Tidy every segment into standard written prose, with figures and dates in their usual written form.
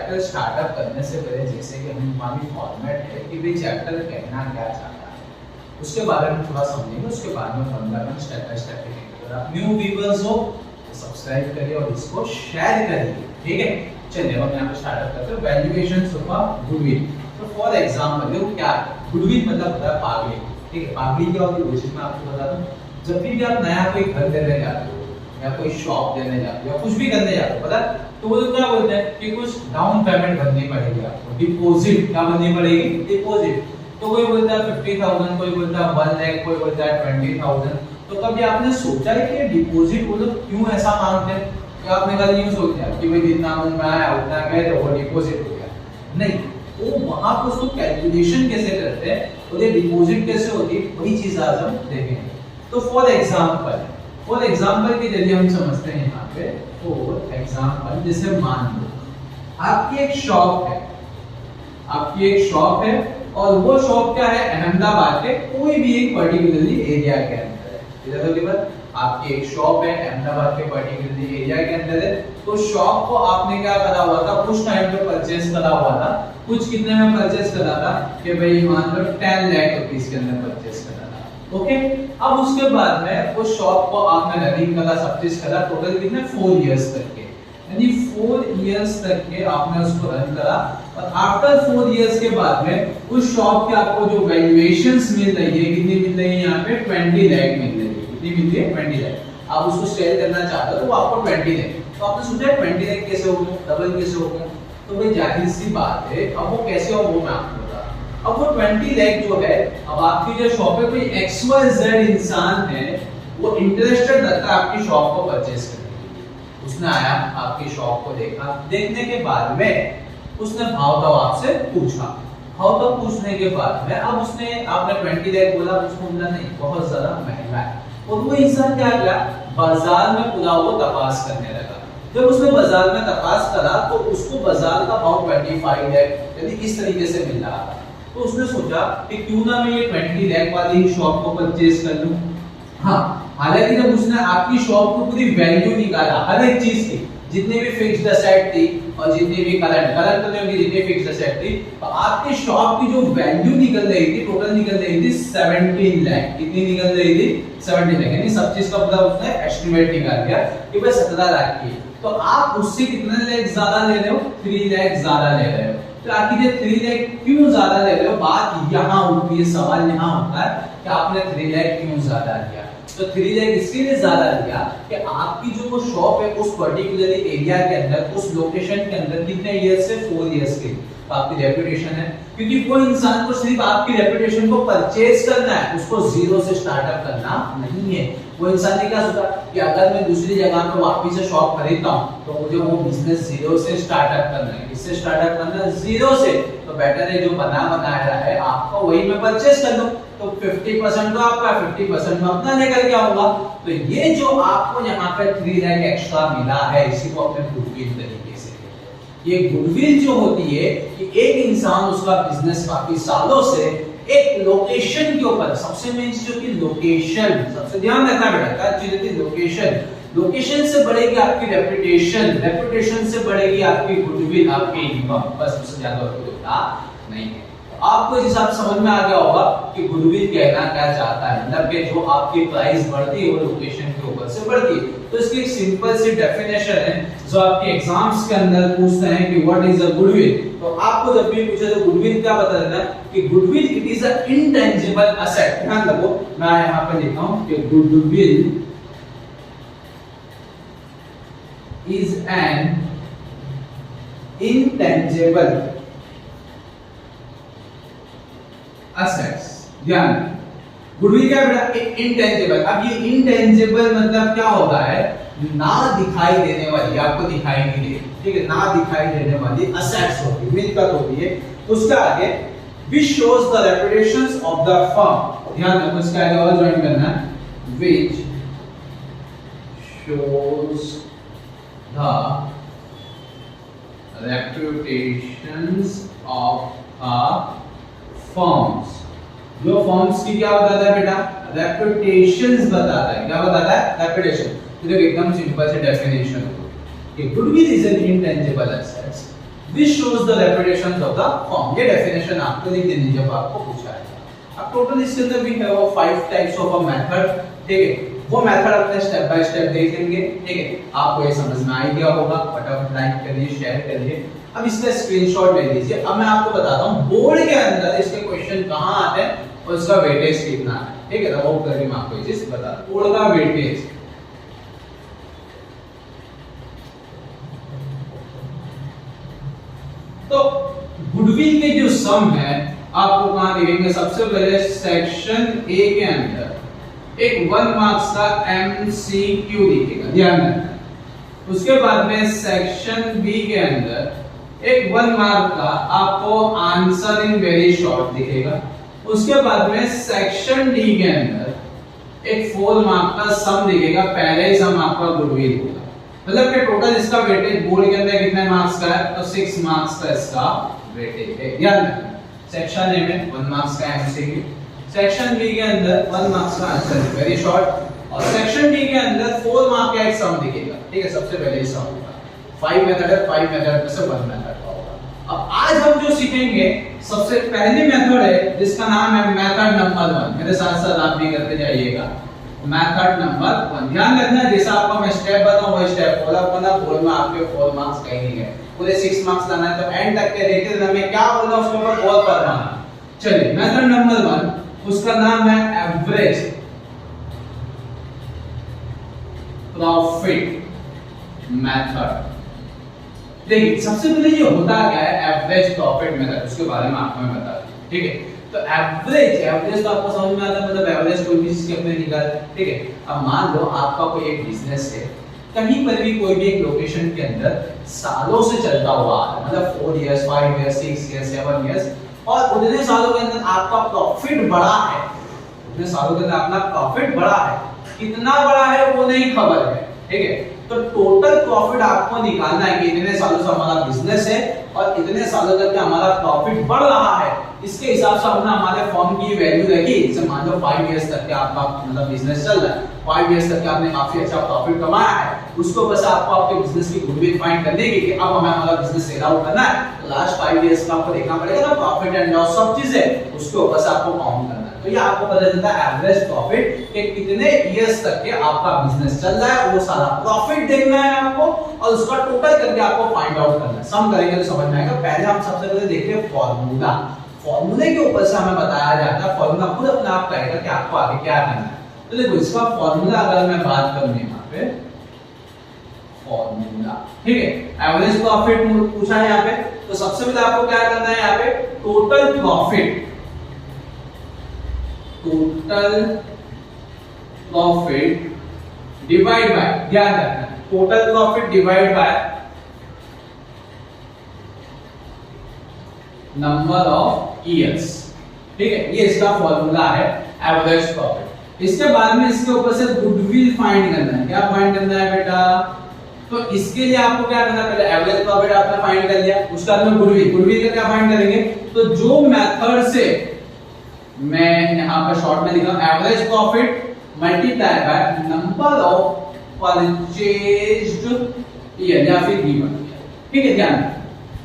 Chapter startup करने से पहले जैसे कि हमारी फॉर्मेट है कि भाई चैप्टर कहना क्या चाहता है उसके बारे में थोड़ा समझेंगे, उसके बाद में फंडामेंटल स्टेप बाय स्टेप देखेंगे। अगर आप न्यू व्यूअर्स हो तो सब्सक्राइब करिए और इसको शेयर करिए, ठीक है। चलिए हम यहाँ पे स्टार्टअप करते हैं। Valuation of goodwill. तो फॉर एग्जांपल देखो क्या गुडविल मतलब होता है पागली, ठीक है। पागली क्या होती है बेसिक में आपको बता दूं, जब भी आप नया कोई घर लेने जाते हो या कोई शॉप लेने जाते हो या कुछ भी करने जाते हो, पता तो वो क्या बोलते हैं कि कुछ डाउन पेमेंट भरनी पड़ेगी आपको, डिपॉजिट क्या भरनी पड़ेगी, डिपॉजिट। तो कोई बोलता है 50,000, कोई बोलता है 1 लाख, कोई बोलता है 20,000। तो कभी आपने सोचा है कि डिपॉजिट वो लोग क्यों ऐसा मांगते हैं? कि आपने कभी यूं सोचा कि भाई जितना अमाउंट में आया उतना गए तो वो डिपॉजिट हो गया? नहीं, वो वहां पर उसको कैलकुलेशन कैसे करते हैं और ये डिपॉजिट कैसे होती है वही चीज आज हम देखेंगे। तो फॉर एग्जांपल के जरिए हम समझते हैं यहाँ पे। फॉर एग्जांपल जैसे मान लो आपकी एक शॉप है और वो शॉप क्या है, अहमदाबाद के कोई भी एक पर्टिकुलरली एरिया के अंदर है। इधर देखो बस, आपकी एक शॉप है अहमदाबाद के पर्टिकुलरली एरिया के अंदर है। तो शॉप को आपने क्या करा हुआ था, कुछ टाइम पे परचेस करा हुआ था। कुछ कितने में परचेस करा था कि भाई मान लो 10 लाख रुपीस के अंदर परचेस करा था, ओके। अब उसके बाद में उस शॉप को आपने रनिंग करा, सब चीज करा, टोटल कितने 4 इयर्स तक के, यानी 4 इयर्स तक के आपने उसको रन करा। और आफ्टर 4 इयर्स के बाद में उस शॉप के आपको जो वैल्यूएशंस मिल रही है, कितनी मिल रही है यहाँ पे 20 लाख मिल रही है। कितनी मिल रही है 20 लाख। आप उसको सेल करना चाहते हो तो वो आपको 20 लाख। तो आपने सोचा 20 लाख कैसे होगा, डबल कैसे होगा? तो भाई जाहिर सी बात है, अब वो कैसे हो वो मैं आपको बता। अब वो 20 लाख जो है, अब आपकी जो शॉप है कोई XYZ इंसान है, वो इंटरेस्टेड रहता है आपकी शॉप को परचेस करने के लिए। उसने आया आपकी शॉप को देखा, देखने के बाद में उसने भाव तो आपसे पूछा। भाव तो पूछने के बाद में अब उसने आपने 20 लाख बोला, उसको बोला नहीं बहुत ज्यादा महंगा है। और वो इंसान क्या किया, बाजार में पूरा वो तपास करने लगा। जब उसने बाजार में तपास करा तो उसको बाजार का भाव 25 लाख यानी इस तरीके से मिल रहा था। तो उसने सोचा कि क्यों ना मैं ये 20 लाख वाली शॉप को परचेस कर लूं। हाँ, हालांकि जब उसने आपकी शॉप को पूरी वैल्यू निकाला हर एक चीज की, जितनी भी फिक्स्ड असेट थी और जितनी भी करंट तो नहीं होगी, जितनी फिक्स्ड असेट थी, तो आपकी शॉप की जो वैल्यू निकल रही थी, टोटल निकल रही थी 17 लाख। कितनी निकल रही थी 17 लाख, यानी सब चीज का मतलब उसने एस्टिमेट निकाल दिया कि भाई 17 लाख की। तो आप उससे कितने लाख ज्यादा ले रहे हो, 3 लाख ज्यादा ले रहे हो। तो आखिर ये 3 लाख क्यों ज्यादा ले रहे हो, बात यहाँ होती है, सवाल यहाँ होता है कि आपने 3 लाख क्यों ज्यादा लिया। तो 3 लाख इसके लिए ज्यादा लिया कि आपकी जो वो शॉप है उस पर्टिकुलर एरिया के अंदर, उस लोकेशन के अंदर कितने इयर्स से 4 इयर्स के तो आपकी रेपुटेशन है। क्योंकि वो इंसान को सिर्फ आपकी रेपुटेशन को परचेज करना है, उसको जीरो से स्टार्टअप करना नहीं है। वो इंसान ने क्या सोचा कि अगर मैं दूसरी जगह पे वापस से शॉप खरीदता हूं तो मुझे वो बिजनेस जीरो से स्टार्टअप करना है। इससे स्टार्टअप करना है जीरो से, तो बेटर है जो बनाया है आपको वही मैं परचेज कर लूं। तो 50% तो आपका, 50% में अपना लेकर के आऊंगा। तो ये जो आपको यहाँ पे 3 लाख एक्स्ट्रा मिला है, इसी को अपने गुडविल तरीके से, ये गुडविल जो होती है कि एक इंसान उसका बिजनेस काफी सालों से एक लोकेशन के ऊपर, सबसे मेन चीज होती है लोकेशन, सबसे ध्यान रखना बेटा, क्या चीज होती है लोकेशन। लोकेशन से बढ़ेगी आपकी रेपुटेशन, रेपुटेशन से बढ़ेगी आपकी गुडविल, आपकी इनकम, बस उससे ज्यादा होता नहीं है। आपको इस हिसाब से समझ में आ गया होगा कि गुडविल कहना क्या चाहता है, मतलब कि जो आपकी प्राइस बढ़ती है वो लोकेशन के ऊपर से बढ़ती है। तो इसकी एक सिंपल सी डेफिनेशन है जो आपके एग्जाम्स के अंदर पूछते हैं कि व्हाट इज अ गुडविल। तो आपको जब भी पूछे तो गुडविल क्या बता देना कि goodwill it is a intangible asset. ध्यान रखो, मैं यहाँ पे लिखा हूं कि goodwill is an intangible assets। ध्यान, गुडविल क्या बेटा, एक इंटेंजिबल। अब ये इंटेंजिबल मतलब क्या होता है, ना दिखाई देने वाली, आपको दिखाई नहीं दे, ठीक है, ना दिखाई देने वाली असेट्स होती है, मिलकत होती है। उसका आगे which shows the reputations of the firm। ध्यान रखो, इसका आगे और ज्वाइन करना है, which shows the reputations of a forms. जो फॉर्म्स की क्या बताता है बेटा, रेपुटेशंस बताता है। क्या बताता है, रेपुटेशन। तो देखो एकदम सिंपल से डेफिनेशन हो कि goodwill is an intangible assets This shows the reputations of the firm. ये डेफिनेशन आपको लिख देनी जब आपको पूछा है। अब टोटल इसके अंदर भी है वो 5 टाइप्स ऑफ अ मेथड, ठीक है। वो मेथड अपने स्टेप बाय स्टेप देखेंगे, ठीक है। आपको ये समझ में आ गया होगा, फटाफट लाइक करिए, शेयर करिए। अब इसका स्क्रीनशॉट ले लीजिए। अब मैं आपको बताता हूँ बोर्ड के अंदर इसके क्वेश्चन कहाँ आते हैं और इसका वेटेज कितना है, ठीक है। तो वो करके मैं आपको ये चीज बता दूं। बोर्ड का वेटेज, तो गुडविल के जो सम है आपको कहां देखेंगे, सबसे पहले सेक्शन ए के अंदर एक 1 मार्क्स का एमसीक्यू दिखेगा, ध्यान रखना। उसके बाद में सेक्शन बी के अंदर एक 1 मार्क का आपको आंसर इन वेरी शॉर्ट दिखेगा। उसके बाद में सेक्शन डी के अंदर एक 4 मार्क का सम दिखेगा, पहले ही सम आपका गुडविल होगा। मतलब कि टोटल इसका वेटेज बोर्ड के अंदर कितने मार्क्स का है, तो 6 मार्क्स का इसका वेटेज है, ध्यान रखना। सेक्शन ए में 1 मार्क्स का एमसीक्यू, सेक्शन बी के अंदर 1 मार्क्स का आंसर वेरी शॉर्ट, और सेक्शन डी के अंदर 4 मार्क का एक सम दिखेगा, ठीक है। सबसे पहले ये सम होगा। 5 मेथड है, 5 मेथड में से 1 मेथड का होगा। अब आज हम जो सीखेंगे सबसे पहली मेथड है जिसका नाम है मेथड नंबर 1। मेरे साथ साथ आप भी करते जाइएगा। मेथड नंबर 1, ध्यान रखना जैसा आपको मैं स्टेप बताऊं वो स्टेप फॉलो करना। बोर्ड में आपके 4 मार्क्स कहीं नहीं है, पूरे 6 मार्क्स लाना है, तो एंड तक के देखते रहना मैं क्या बोल रहा हूं उसके ऊपर गौर करना। चलिए मेथड नंबर 1, उसका नाम है एवरेज प्रॉफिट मेथड। देखिए सबसे पहले ये होता क्या है एवरेज प्रॉफिट मेथड, उसके बारे में आपको मैं बता दूं, ठीक है। तो एवरेज तो आपको समझ में आता है, मतलब एवरेज कोई भी चीज के अपने निकाल, ठीक है। अब मान लो आपका कोई एक बिजनेस है, कहीं पर भी कोई भी एक लोकेशन के अंदर सालों से चलता हुआ आ रहा है, मतलब 4 इयर्स 5 इयर्स 6 इयर्स 7 इयर्स, और उतने सालों के अंदर आपका प्रॉफिट बढ़ा है, उतने सालों के अंदर अपना प्रॉफिट बढ़ा है, कितना बड़ा है वो नहीं खबर है, ठीक है। तो टोटल प्रॉफिट आपको निकालना है कि इतने सालों से हमारा बिजनेस है और इतने सालों तक हमारा प्रॉफिट बढ़ रहा है। इसके हिसाब से हमने हमारे फर्म की वैल्यू रखी। जैसे मान लो 5 इयर्स तक के आपका मतलब बिजनेस चल रहा है, 5 इयर्स तक के आपने काफी अच्छा प्रॉफिट कमाया है, उसको बस आपको आपके बिजनेस की गुडविल फाइंड करने की कि अब हमें हमारा बिजनेस सेल आउट करना है, तो लास्ट 5 इयर्स का आपको देखना पड़ेगा ना प्रॉफिट एंड लॉस सब चीजें, उसको बस आपको काउंट करना है। तो ये आपको पता चलता है एवरेज प्रॉफिट कि कितने इयर्स तक के आपका बिजनेस चल रहा है, वो सारा प्रॉफिट देखना है आपको और उसका टोटल करके आपको फाइंड आउट करना है। सम करेंगे तो समझ में आएगा। पहले हम सबसे पहले देखें फॉर्मूला। फॉर्मूले के ऊपर से हमें बताया जाता है, फॉर्मूला खुद अपने आप कहेगा कि आपको आगे क्या करना है। तो देखो इसका फॉर्मूला अगर मैं बात करूं यहाँ पे फॉर्मूला, ठीक है, एवरेज प्रॉफिट पूछा है यहाँ पे, तो सबसे पहले आपको क्या करना है यहाँ पे टोटल प्रॉफिट डिवाइड बाय, ध्यान रखना total profit divide by number of years, ठीक है। ये इसका फॉर्मूला है एवरेज प्रॉफिट। इसके बाद में इसके ऊपर से गुडविल फाइंड करना है। क्या फाइंड करना है बेटा, तो इसके लिए आपको क्या करना है, पहले एवरेज प्रॉफिट आपने फाइंड कर लिया, उसके बाद में गुडविल का क्या फाइंड करेंगे, तो जो मेथड से मैं यहां पर शॉर्ट में लिखा average profit multiply by number of purchased year या फिर गिवन, ठीक है। ध्यान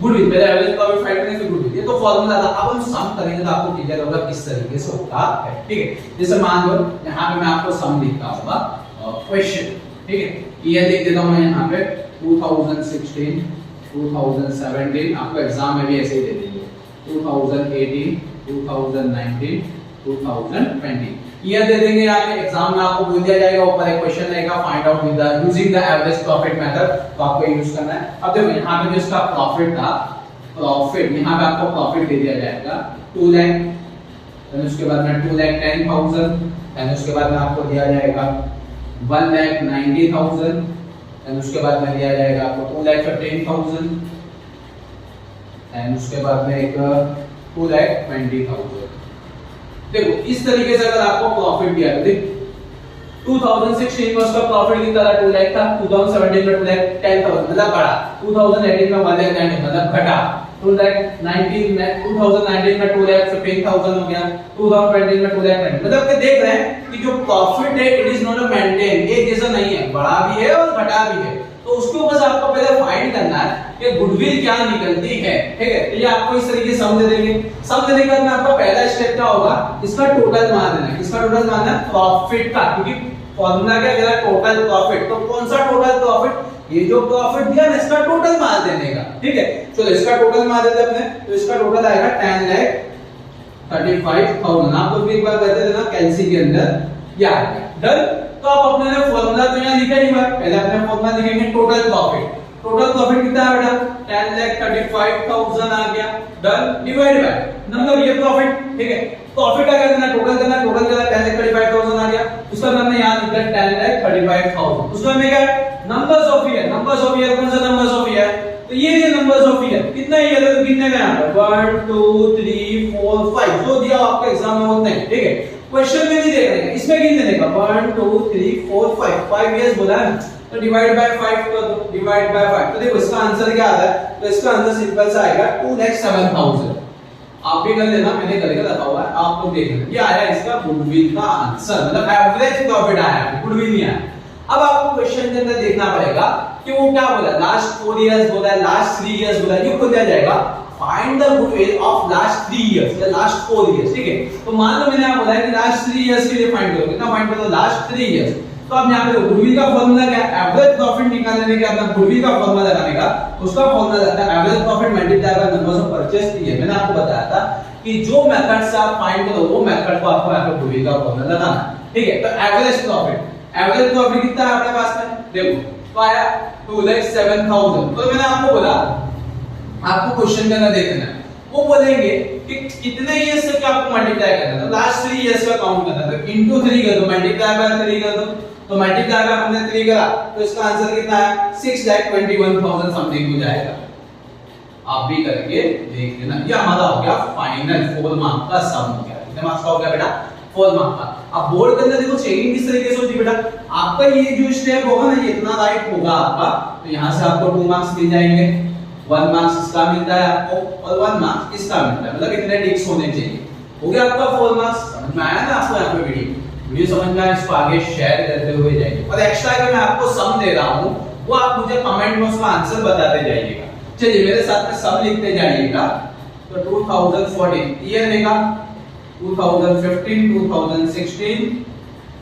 गुडविल पहले एवरेज प्रॉफिट फाइंड करेंगे फिर गुडविल, ये तो फॉर्मूला था। अब हम सम करेंगे तो आपको क्लियर होगा किस तरीके से होता है, ठीक है। जैसे मान लो यहां पे मैं आपको सम लिखता हूंगा क्वेश्चन, ठीक है। ये लिख देता हूं मैं यहां पे 2016 2017, आपको एग्जाम में भी ऐसे ही दे देंगे 2018 2019 2020 ईयर दे देंगे। यहाँ पे एग्जाम में आपको बोल दिया जाएगा, ऊपर एक क्वेश्चन रहेगा find out with the using the average profit method, तो आपको यूज करना है। अब देखो यहाँ पे जो इसका प्रॉफिट था, प्रॉफिट यहाँ पे आपको प्रॉफिट दे दिया जाएगा 2 लाख, देन उसके बाद में 2,10,000, देन उसके बाद में आपको दिया जाएगा 1,90,000, देन उसके बाद में दिया जाएगा आपको 2,15,000, देन उसके बाद में एक 2,20,000। देखो इस तरीके से अगर आपको प्रॉफिट दिया है, देख 2016 में उसका प्रॉफिट कितना था 2 लाख था, 2017 में 2,10,000 मतलब बढ़ा, 2018 में 1,90,000 मतलब घटा, 2019 में 2,15,000 हो गया, 2020 में 2,20,000 मतलब कि देख रहे हैं कि जो प्रॉफिट है it is not a maintain, एक जैसा नहीं है, बढ़ा भी है और घटा भी है तो उसके ऊपर से आपको पहले फाइंड करना है कि गुडविल क्या निकलती है, ठीक है। तो ये आपको इस तरीके से समझ देंगे। समझ देने के बाद में आपका पहला स्टेप क्या होगा, इसका टोटल मान देना है। किसका टोटल मानना है, प्रॉफिट का, क्योंकि फॉर्मूला क्या कह रहा है, टोटल प्रॉफिट। तो कौन सा टोटल प्रॉफिट, ये जो प्रॉफिट दिया ना इसका टोटल मार देने का, ठीक है। चलो इसका टोटल मार देते अपने, तो इसका टोटल आएगा 10,35,000। आपको भी एक बार कहते थे ना कैलसी के अंदर ये आ गया, डन। तो आप अपने ने फॉर्मूला तो यहां लिखा ही हुआ है, पहले अपने फॉर्मूला लिखेंगे टोटल प्रॉफिट। टोटल प्रॉफिट कितना है बेटा, 10,35,000 आ गया, डन। डिवाइड बाय नंबर, ये प्रॉफिट, ठीक है। प्रॉफिट का करना है, टोटल करना है, टोटल करना 10,35,000 आ गया। उसका हमने यहां लिखा 10,35,000। उसका में क्या है, numbers of year. Numbers of year कौन सा नंबर्स ऑफ ईयर, तो ये नंबर्स ऑफ ईयर। कितना ईयर है तो गिनने का यहां पर 1 2 3 4 5 जो दिया आपका एग्जाम में उतने, ठीक है। क्वेश्चन में नहीं देख रहे हैं, इसमें गिन देने का 1 2 3 4 5 इयर्स बोला है, तो डिवाइड बाय 5 कर दो, डिवाइड बाय 5। तो देखो इसका आंसर क्या आता है, तो इसका आंसर सिंपल सा आएगा 2,07,000। आप भी कर लेना, मैंने करके रखा हुआ है, आप लोग देख लेना। ये आया इसका गुडविल का आंसर, मतलब एवरेज प्रॉफिट आया, गुडविल नहीं आया। अब आपको क्वेश्चन के अंदर देखना पड़ेगा कि वो क्या बोला, लास्ट 4 इयर्स बोला है, लास्ट 3 इयर्स बोला है, ये खुद आ जाएगा find the goodwill of last 3 years या लास्ट 4 इयर्स, ठीक है। तो मान लो मैंने यहाँ बोला है कि लास्ट 3 इयर्स के लिए फाइंड करो, कितना फाइंड करो, लास्ट 3 इयर्स। तो अब यहाँ पे गुडविल का फॉर्मूला क्या है, एवरेज प्रॉफिट निकालने के अपना गुडविल का फॉर्मूला लगाने का, उसका फॉर्मूला रहता है average profit multiply by numbers of purchase किए। मैंने आपको बताया था कि जो मेथड से आप फाइंड करो वो मेथड को आपको यहाँ पे गुडविल का फॉर्मूला लगाना है, ठीक है। तो एवरेज प्रॉफिट, एवरेज प्रॉफिट कितना है आपके पास में, देखो तो आया 2,07,000। तो मैंने आपको बोला आपको क्वेश्चन के अंदर देखना है, वो बोलेंगे कि कितने ईयर्स से क्या आपको मल्टीप्लाई करना है, तो लास्ट 3 इयर्स का काउंट करना है, तो इनटू 3 कर दो, मल्टीप्लाई बाय 3 कर दो। तो मल्टीप्लाई बाय हमने 3 करा, तो इसका आंसर कितना है 6,21,000 समथिंग हो जाएगा। आप भी करके देख लेना। ये हमारा हो गया फाइनल 4 मार्क का सम हो गया। कितने मार्क्स का हो गया बेटा, 4 मार्क का। अब बोर्ड के अंदर देखो चेकिंग किस तरीके से होती है बेटा, आपका ये जो स्टेप होगा ना, ये इतना राइट होगा आपका, तो यहां से आपको 2 मार्क्स मिल जाएंगे, 1 मार्क्स इसका मिलता है आपको और 1 मार्क्स इसका मिलता है, मतलब इतने टिक्स होने चाहिए। हो गया आपका 4 मार्क्स। समझ में आया ना आपको यहाँ पे वीडियो समझ में आया, इसको आगे शेयर करते हुए जाइए। और एक्स्ट्रा अगर मैं आपको सम दे रहा हूं वो आप मुझे कमेंट में उसका आंसर बताते जाइएगा। चलिए मेरे साथ में सम लिखते जाइएगा। तो 2014 ईयर देगा, 2015, 2016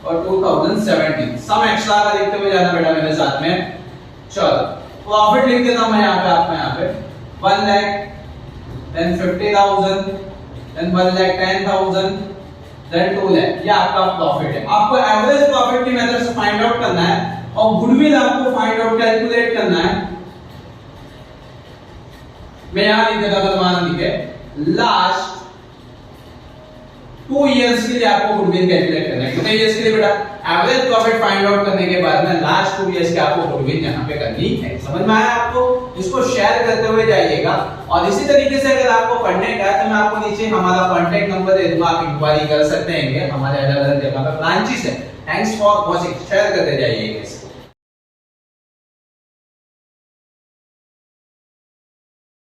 और 2017 सम एक्स्ट्रा का लिखते हुए जाना बेटा मेरे साथ में। चलो प्रॉफिट लिख देता हूं मैं यहाँ पे, आपको यहाँ पे 1 lakh, then 50,000, then 1,10,000, then 2 lakh. ये आपका प्रॉफिट है। आपको एवरेज प्रॉफिट की मेथड से फाइंड आउट करना है और गुडविल आपको फाइंड आउट कैलकुलेट करना है। मैं यहां लिख देता था, मान लीजिए लास्ट 2 इयर्स के लिए आपको गुडविल कैलकुलेट करना है। कितने इयर्स के लिए बेटा, एवरेज प्रॉफिट फाइंड आउट करने के बाद में लास्ट 2 इयर्स के आपको गुडविल यहां पे करनी है। समझ में आया आपको, इसको शेयर करते हुए जाइएगा। और इसी तरीके से अगर आपको पढ़ने का है तो मैं आपको नीचे हमारा कांटेक्ट नंबर दे दूंगा, आप इंक्वायरी कर सकते हैं। हमारे अलग अलग जगह पे ब्रांचेस है। थैंक्स फॉर वॉचिंग, शेयर करते जाइएगा।